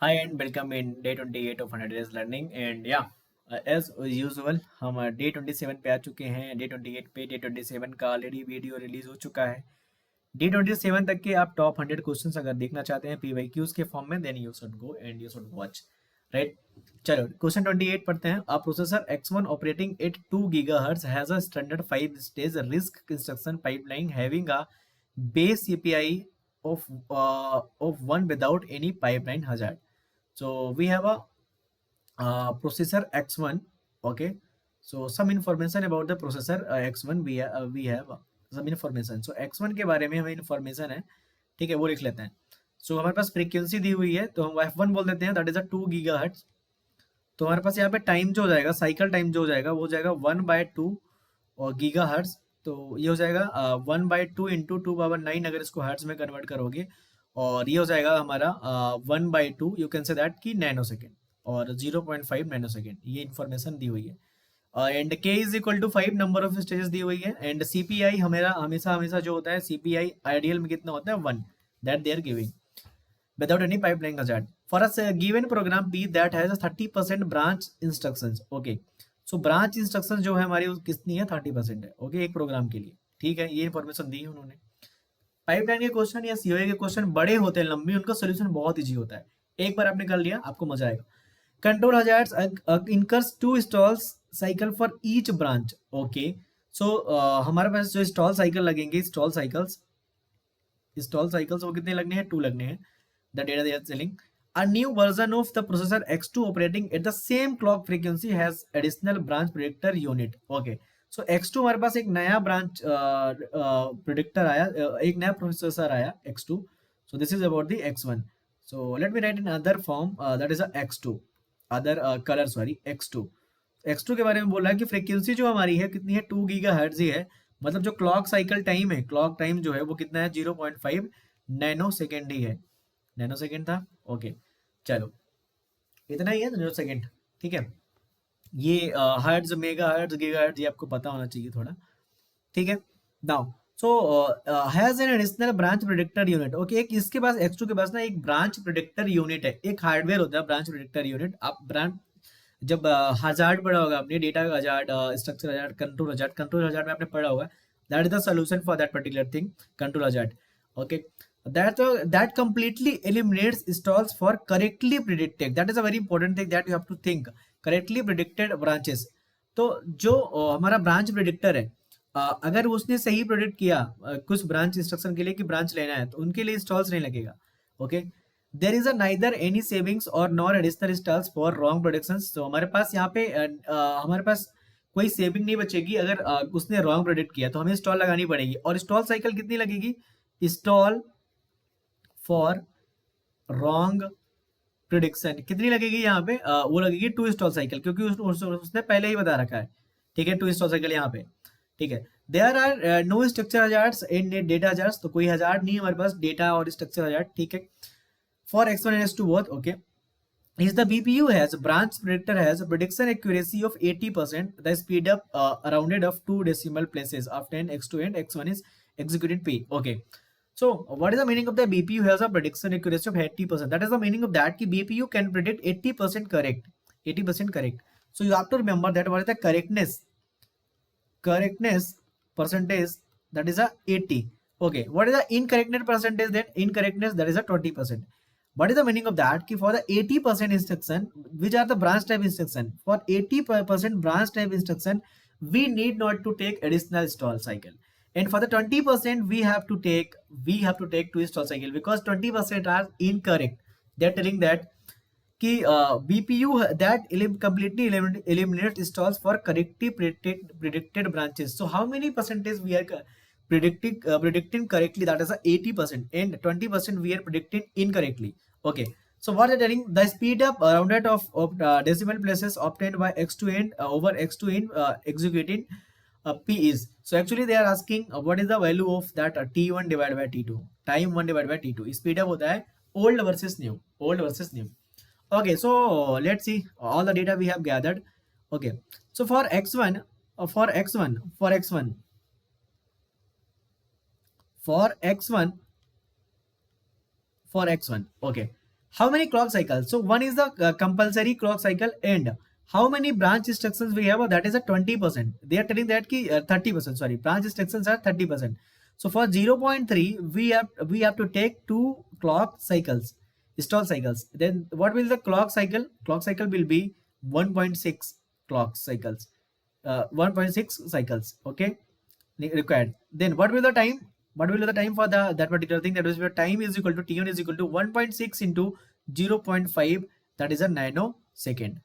Hi and welcome in day 28 of 100 days learning and as usual हम day 27 पे आ चुके हैं। डे 28 पे डे 27 का ऑलरेडी वीडियो रिलीज हो चुका है। डे 27 तक के आप टॉप 100 क्वेश्चंस अगर देखना चाहते हैं पीवाईक्यूज के फॉर्म में then you should go and you should watch, right. चलो क्वेश्चन 28 पढ़ते हैं। A processor X1 operating at 2 gigahertz has a standard 5 stage RISC instruction pipeline having a base CPI of 1 without any pipeline hazard. So we have a processor X1. Okay, so some information about the processor X1 we have some information. So X1 के बारे में हमें information है, ठीक है, वो लिख लेते हैं। so हमारे पास फ्रीक्वेंसी दी हुई है तो हम F1 बोल देते हैं, दैट इज अ 2 गीगाहर्ट्ज। तो हमारे पास यहाँ पे टाइम जो हो जाएगा, साइकिल टाइम जो हो जाएगा वो हो जाएगा 1/2 और गीगाहर्ट्ज। तो ये हो जाएगा 1/2 इंटू 2 पावर 9 अगर इसको हर्ट्ज में कन्वर्ट करोगे, और ये हो जाएगा हमारा 1/2 यू कैन से दैट की नैनो सेकेंड और 0.5 नैनो सेकेंड। ये इन्फॉर्मेशन दी हुई है। And k is equal to 5 number of stages दी हुई है। एंड सीपीआई हमेरा हमेशा हमेशा जो होता है सीपीआई आइडियल में कितना होता है 1, that they are giving without any pipeline hazard for a given program p that has a 30% branch instructions. Okay, so branch instructions जो है हमारी वो कितनी है 30% है। ओके, एक प्रोग्राम के लिए, ठीक है, ये इंफॉर्मेशन दी है उन्होंने। पाइपलाइन के क्वेश्चन या सीओए के क्वेश्चन बड़े होते हैं, लंबी, उनका सोल्यूशन बहुत इजी होता है। एक बार आपने कर लिया आपको मजा आएगा। Control hazards incurs 2 stalls cycle for each branch. Okay, so हमारे पास जो स्टॉल साइकिल लगेंगे, स्टॉल साइकिल्स वो कितने लगने हैं, 2 लगने हैं। the data they are selling. A new version of the processor X2 operating at the same clock frequency has additional branch predictor unit. Okay, so X2 हमारे पास एक नया ब्रांच प्रिडिक्टर आया, एक नया प्रोसेसर आया X2. So this is about the X1. So let me write in other form, that is a X2 other color, sorry, X2. X2 के बारे में बोल रहा है कि फ्रीक्वेंसी जो हमारी है कितनी है, 2 गीगा हर्ट्ज ही है। मतलब जो क्लॉक साइकिल टाइम है, क्लॉक टाइम जो है वो कितना है, 0.5 नैनो सेकेंड ही है। नैनो सेकेंड था। ओके, चलो इतना ही है नैनो सेकेंड, ठीक है। ये hertz, mega hertz, giga hertz ये आपको पता होना चाहिए थोड़ा, ठीक है। Now so has an additional branch predictor unit. Okay, एक इसके पास X2 के पास ना एक ब्रांच प्रेडिक्टर यूनिट है, एक हार्डवेयर होता है ब्रांच प्रेडिक्टर यूनिट। आप ब्रांच जब हजार्ड पढ़ा होगा आपने, data hazard, structure hazard, control hazard में आपने पढ़ा होगा, that is the solution for that particular thing, control hazard. Okay, that completely eliminates stalls for correctly predicted, that is a very important thing that you have to think, correctly predicted branches। तो जो हमारा branch predictor है, अगर उसने सही predict किया कुछ branch instruction के लिए कि ब्रांच लेना है, तो उनके लिए स्टॉल्स नहीं लगेगा। Okay, there is a neither any savings और nor additional stalls for wrong predictions. तो हमारे पास यहाँ पे हमारे पास कोई सेविंग नहीं बचेगी अगर उसने रॉन्ग प्रिडिक्ट किया, तो हमें स्टॉल लगानी पड़ेगी। और स्टॉल साइकिल कितनी लगेगी, स्टॉल फॉर रॉन्ग प्रिडिक्शन कितनी लगेगी यहाँ पे, वो लगेगी 2 स्टॉल साइकिल, क्योंकि उसने पहले ही बता रखा है, ठीक है, 2 स्टॉल साइकिल यहाँ पे, ठीक है। There are no structure hazards in data hazards, तो कोई हजार्ड नहीं है हमारे पास डेटा और स्ट्रक्चर हजार्ड, ठीक है, for X1 and X2 both। Okay, is the BPU has branch predictor has a prediction accuracy of 80%, the speed up rounded of 2 decimal places after X2 and X1 is executed P। Okay, so what is the meaning of the BPU has a prediction accuracy of 80%? That is the meaning of that ki BPU can predict 80% correct, 80% correct। So you have to remember that what is the correctness percentage, that is a 80। Okay, what is the incorrectness percentage? Then incorrectness, that is a 20%। what is the meaning of that ki for the 80% instruction, which are the branch type instruction, for 80% branch type instruction we need not to take additional stall cycle, and for the 20% we have to take 2 stall cycle, because 20% are incorrect। They're telling that कि BPU that completely eliminate stalls for correctly predicted branches। So how many percentage we are predicting correctly, that is a 80%, and 20% we are predicting incorrectly। Okay, so what are telling, the speed up rounded of decimal places obtained by X2 and over X2 in executing P is, so actually they are asking what is the value of that T1 divided by T2, time 1 divided by T2, speed up होता है old versus new। Okay, so let's see all the data we have gathered। Okay, so for X1 for X1 for X1 for X1 for X1, okay, How many clock cycles? So one is the compulsory clock cycle, and how many branch instructions we have? That is a 20%. They are telling that ki 30%. Sorry, branch instructions are 30%. So for 0.3, we have to take 2 clock cycles, stall cycles. Then what will the clock cycle? Clock cycle will be 1.6 clock cycles. 1.6 cycles. Okay, required. Then what will the time? What will be the time for the that particular thing? That is where time is equal to T1 is equal to 1.6 into 0.5, that is a nanosecond.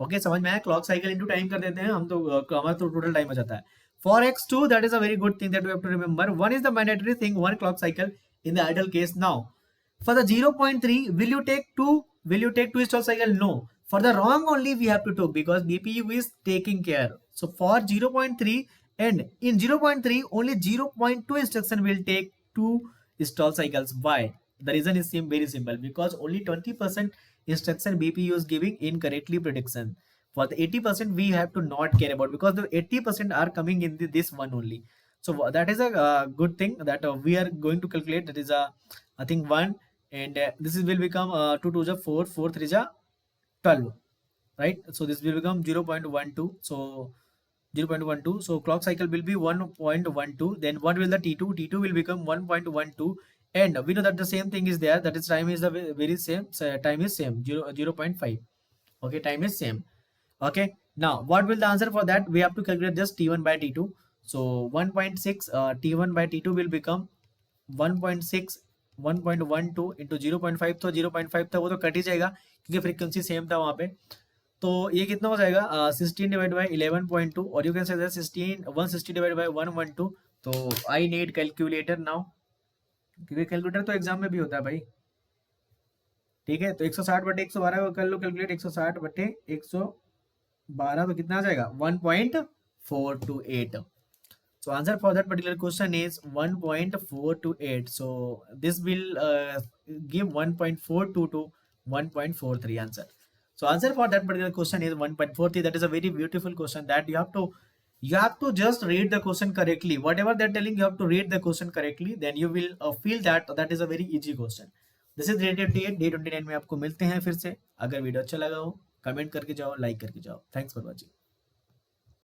Okay समझ में आया. Clock cycle into time कर देते हैं हम तो हमारा तो टोटल टाइम हो जाता है. For x2 that is a very good thing that we have to remember. One is the mandatory thing, one clock cycle in the ideal case. Now for the 0.3, will you take two stall cycle? No. For the wrong only we have to take, because BPU is taking care. So for 0.3, and in 0.3 only 0.2 instruction will take two stall cycles. Why? The reason is very simple, because only 20% instruction BPU is giving incorrectly prediction. For the 80% we have to not care about, because the 80% are coming in this one only. So that is a good thing that we are going to calculate. That is a, I think, 1, and this will become 2 2 is 4, 4 3 is 12, right? So this will become 0.12. So 0.12, so clock cycle will be 1.12. Then what will the T2 will become 1.12, and we know that the same thing is there, that is time is the very same, so time is same, 0.5. Okay, time is same. Okay, now what will the answer for that? We have to calculate just T1 by T2. So 1.6 T1 by T2 will become 1.6 1.12 into 0.5. तो 0.5 था वो तो cut ही जाएगा क्योंकि frequency same था वहाँ पे. तो ये कितना हो जाएगा 16 डिवाइड बाई 11.2, और यू कैन से 16 160 डिवाइड बाई 112. तो आई नीड कैलकुलेटर नाउ, क्योंकि कैलकुलेटर तो एग्जाम में भी होता है भाई. ठीक है, तो 160 बटे 112 कर लो कैलकुलेट. 160 बटे 112 तो कितना आ जाएगा 1.428. So answer for that particular question is 1.428. So this will give 1.42 to 1.43 answer. So answer for that particular question is 1.43. That is a very beautiful question that you have to just read the question correctly. Whatever they're telling, you have to read the question correctly. Then you will feel that is a very easy question. This is day 28. Day 29 में आपको मिलते हैं फिर से. अगर video अच्छा लगा हो कमेंट करके जाओ, लाइक करके जाओ. Thanks for watching.